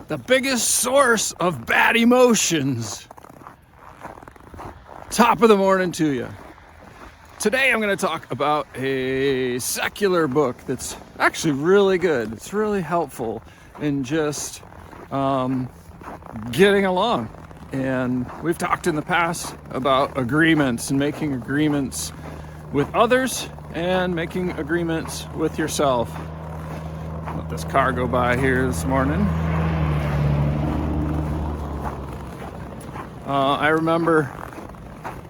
the biggest source of bad emotions. Top of the morning to you. Today I'm going to talk about a secular book that's actually really good. It's really helpful in just getting along. And we've talked in the past about agreements and making agreements with others and making agreements with yourself. Let this car go by here this morning. I remember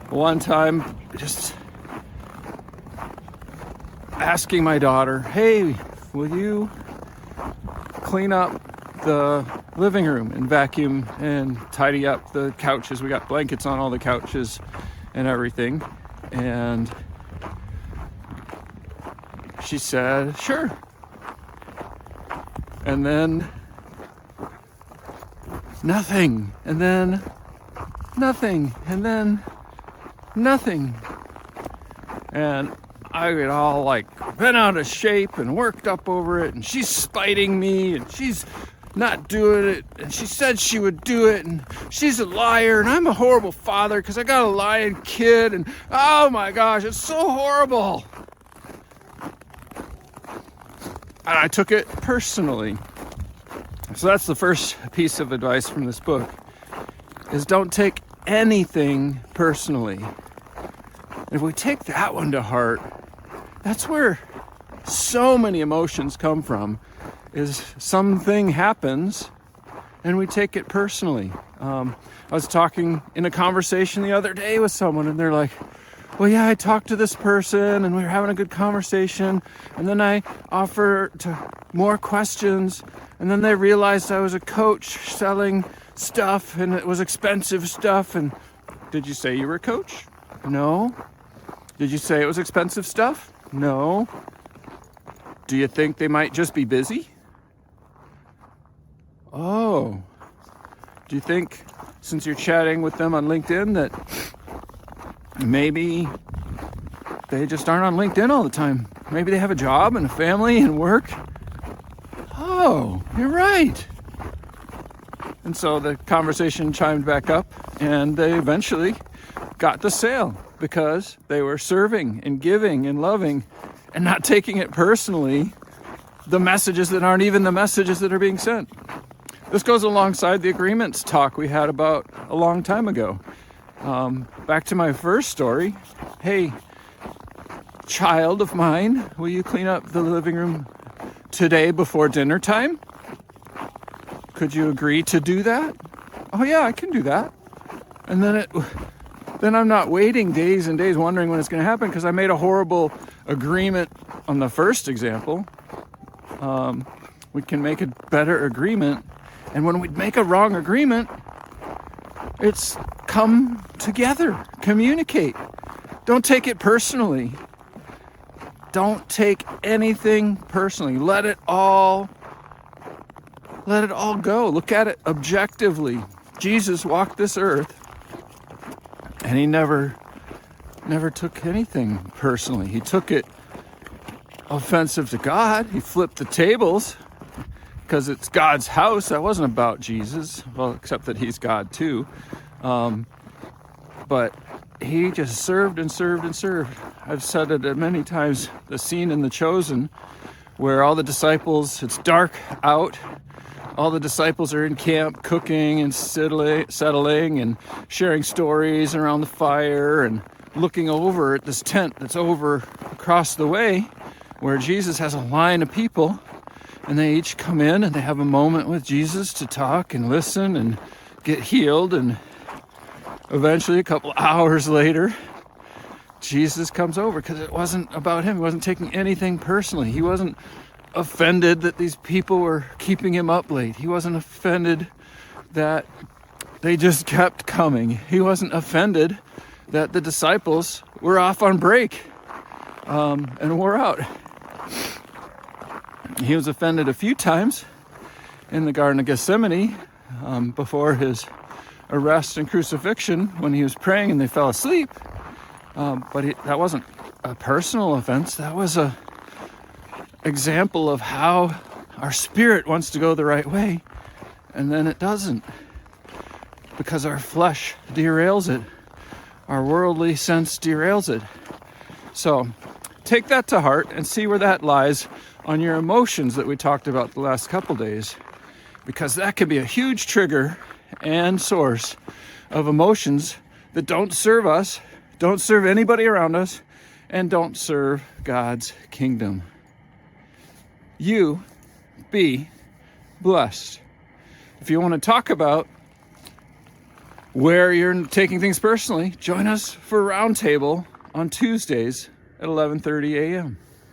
one time just asking my daughter, hey, will you clean up the living room and vacuum and tidy up the couches? We got blankets on all the couches and everything. And she said, sure. And then nothing. And then nothing. And then nothing. And I get all like bent out of shape and worked up over it, and she's spiting me, and she's not doing it, and she said she would do it, and she's a liar, and I'm a horrible father because I got a lying kid, and oh my gosh, it's so horrible. And I took it personally. So that's the first piece of advice from this book, is don't take anything personally. If we take that one to heart, that's where so many emotions come from, is something happens and we take it personally. I was talking in a conversation the other day with someone, and they're like, well, yeah, I talked to this person and we were having a good conversation, and then I offered to more questions, and then they realized I was a coach selling stuff and it was expensive stuff. And did you say you were a coach? No. Did you say it was expensive stuff? No. Do you think they might just be busy? Oh. Do you think, since you're chatting with them on LinkedIn, that maybe they just aren't on LinkedIn all the time? Maybe they have a job and a family and work? Oh, you're right. And so the conversation chimed back up, and they eventually got the sale because they were serving and giving and loving and not taking it personally, the messages that aren't even the messages that are being sent. This goes alongside the agreements talk we had about a long time ago. Back to my first story. Hey, child of mine, will you clean up the living room today before dinner time? Could you agree to do that? Oh yeah, I can do that. And then I'm not waiting days and days wondering when it's going to happen, because I made a horrible agreement on the first example. We can make a better agreement. And when we make a wrong agreement, it's come together, communicate. Don't take it personally. Don't take anything personally. Let it all go. Look at it objectively. Jesus walked this earth, and he never took anything personally. He took it offensive to God. He flipped the tables because it's God's house. That wasn't about Jesus. Well, except that he's God too. But he just served and served and served. I've said it many times, the scene in The Chosen where all the disciples, it's dark out, all the disciples are in camp cooking and settling and sharing stories around the fire and looking over at this tent that's over across the way, where Jesus has a line of people, and they each come in and they have a moment with Jesus to talk and listen and get healed. And eventually, a couple hours later, Jesus comes over, because it wasn't about him. He wasn't taking anything personally. He wasn't offended that these people were keeping him up late. He wasn't offended that they just kept coming. He wasn't offended that the disciples were off on break and wore out. He was offended a few times in the Garden of Gethsemane before his arrest and crucifixion, when he was praying and they fell asleep. But that wasn't a personal offense. That was a example of how our spirit wants to go the right way, and then it doesn't, because our flesh derails it. Our worldly sense derails it. So take that to heart and see where that lies on your emotions that we talked about the last couple days, because that can be a huge trigger and source of emotions that don't serve us, don't serve anybody around us, and don't serve God's kingdom. You be blessed. If you want to talk about where you're taking things personally, join us for Roundtable on Tuesdays at 11:30 a.m.